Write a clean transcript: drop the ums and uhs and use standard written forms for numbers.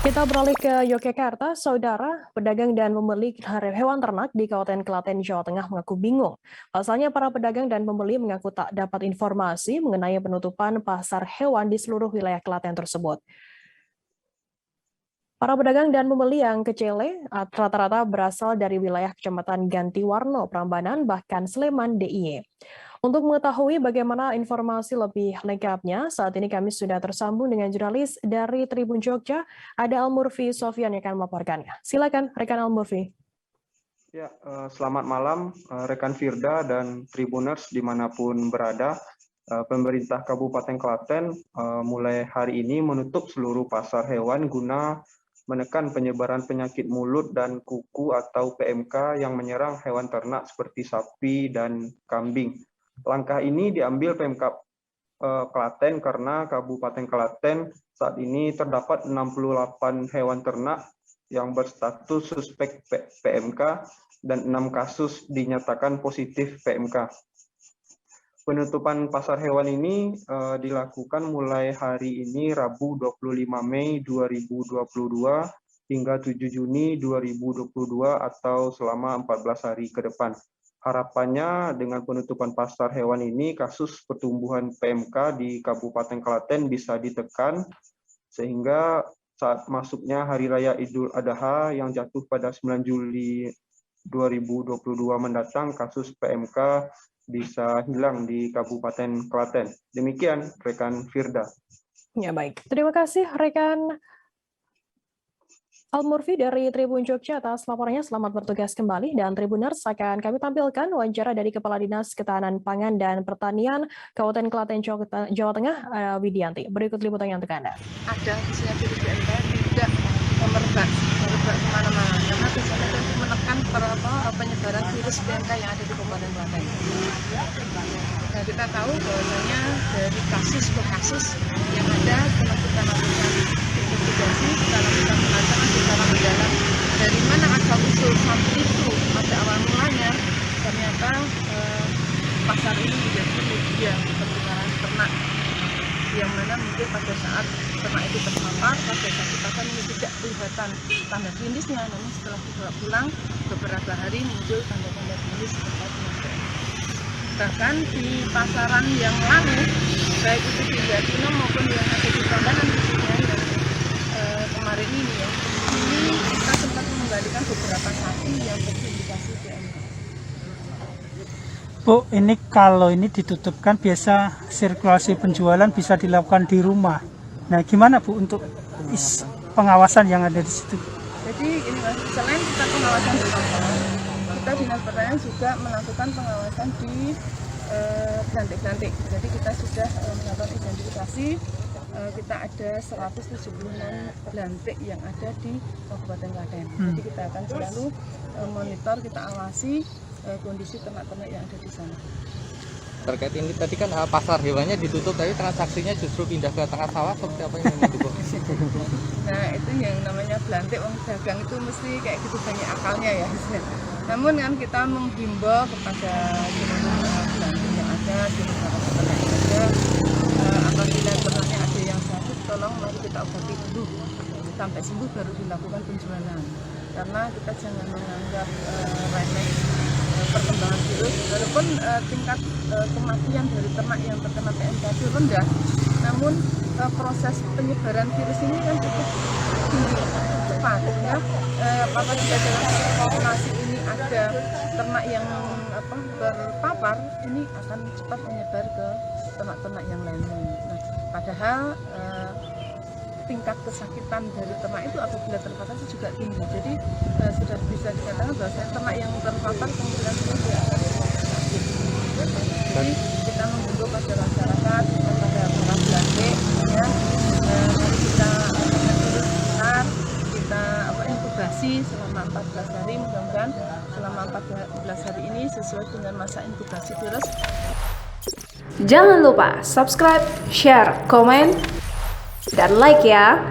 Kita beralih ke Yogyakarta, saudara, pedagang dan pembeli hewan ternak di Kabupaten Klaten, Jawa Tengah mengaku bingung. Pasalnya para pedagang dan pembeli mengaku tak dapat informasi mengenai penutupan pasar hewan di seluruh wilayah Klaten tersebut. Para pedagang dan pembeli yang kecele rata-rata berasal dari wilayah Kecamatan Gantiwarno, Prambanan, bahkan Sleman, DIY. Untuk mengetahui bagaimana informasi lebih lengkapnya, saat ini kami sudah tersambung dengan jurnalis dari Tribun Jogja, ada Al-Murfi Sofyan yang akan melaporkannya. Silakan, rekan Al-Murfi. Ya, selamat malam rekan Firda dan Tribuners dimanapun berada. Pemerintah Kabupaten Klaten mulai hari ini menutup seluruh pasar hewan guna menekan penyebaran penyakit mulut dan kuku atau PMK yang menyerang hewan ternak seperti sapi dan kambing. Langkah ini diambil Pemkab Klaten karena Kabupaten Klaten saat ini terdapat 68 hewan ternak yang berstatus suspek PMK dan 6 kasus dinyatakan positif PMK. Penutupan pasar hewan ini dilakukan mulai hari ini Rabu 25 Mei 2022 hingga 7 Juni 2022 atau selama 14 hari ke depan. Harapannya dengan penutupan pasar hewan ini kasus pertumbuhan PMK di Kabupaten Klaten bisa ditekan sehingga saat masuknya Hari Raya Idul Adha yang jatuh pada 9 Juli 2022 mendatang, kasus PMK bisa hilang di Kabupaten Klaten. Demikian rekan Firda. Ya baik, terima kasih rekan Al-Murfi dari Tribun Jogja atas laporannya. Selamat bertugas kembali, dan Tribuners akan kami tampilkan wawancara dari Kepala Dinas Ketahanan Pangan dan Pertanian Kabupaten Klaten, Jawa Tengah, Widianti. Berikut liputannya untuk Anda. Ada khususnya virus PMK tidak merebak kemana-mana karena tujuannya itu menekan penyebaran virus PMK yang ada di Kabupaten Klaten. Nah, kita tahu bahwasanya dari kasus ke kasus yang ada setelah kita lakukan investigasi, kita lakukan penelitian secara mendalam dari mana asal usul sapi itu pada awal mulanya ternyata pasar ini menjadi media pertukaran ternak yang mana mungkin pada saat ternak itu terpapar, pada saat kita kan ini tidak kelihatan tanda klinisnya, namun setelah dibawa pulang beberapa hari muncul tanda-tanda klinis terkait dengan. Bahkan di pasaran yang lain, baik itu di Jatino maupun yang ada di Prambanan khususnya yang kemarin ini ya, ini kita sempat mengembalikan beberapa sapi yang terindikasi PMK. Bu, ini kalau ini ditutup kan biasa sirkulasi penjualan bisa dilakukan di rumah. Nah, gimana Bu untuk pengawasan yang ada di situ? Jadi ini Mas, selain kita pengawasan di kantor, kita Dinas Pertanian juga melakukan pengawasan di belantik-belantik. Jadi kita sudah melakukan identifikasi, kita ada 176 belantik yang ada di Kabupaten Klaten. Jadi kita akan selalu monitor, kita awasi kondisi ternak-ternak yang ada di sana. Terkait ini tadi kan pasar hewannya ditutup, tapi transaksinya justru pindah ke tengah sawah, seperti apa yang itu? Nah, itu yang namanya belantik, orang dagang itu mesti kayak gitu, banyak akalnya ya. Namun kan kita menghimbau kepada seluruh belantik yang ada, seluruh ternak yang ada, apabila ternaknya ada yang sakit, tolong mari kita obati dulu sampai sembuh baru dilakukan penjualan. Karena kita jangan menganggap remeh perkembangan virus, walaupun tingkat kematian dari ternak yang terkena PMK itu rendah, namun proses penyebaran virus ini kan cukup tinggi, cepat ya. Apabila dalam populasi ini ada ternak yang terpapar, ini akan cepat menyebar ke ternak-ternak yang lainnya. Nah, padahal tingkat kesakitan dari ternak itu apabila terpapar itu juga tinggi. Jadi sudah bisa dikatakan bahwa ternak yang terpapar kemungkinan itu akan sakit. Jadi kita menghimbau pada masyarakat, pada para belantik, ya, mari kita benar, kita inkubasi selama 14 hari. Mudah-mudahan selama 14 hari ini sesuai dengan masa inkubasi virus. Jangan lupa subscribe, share, komen, dan like ya.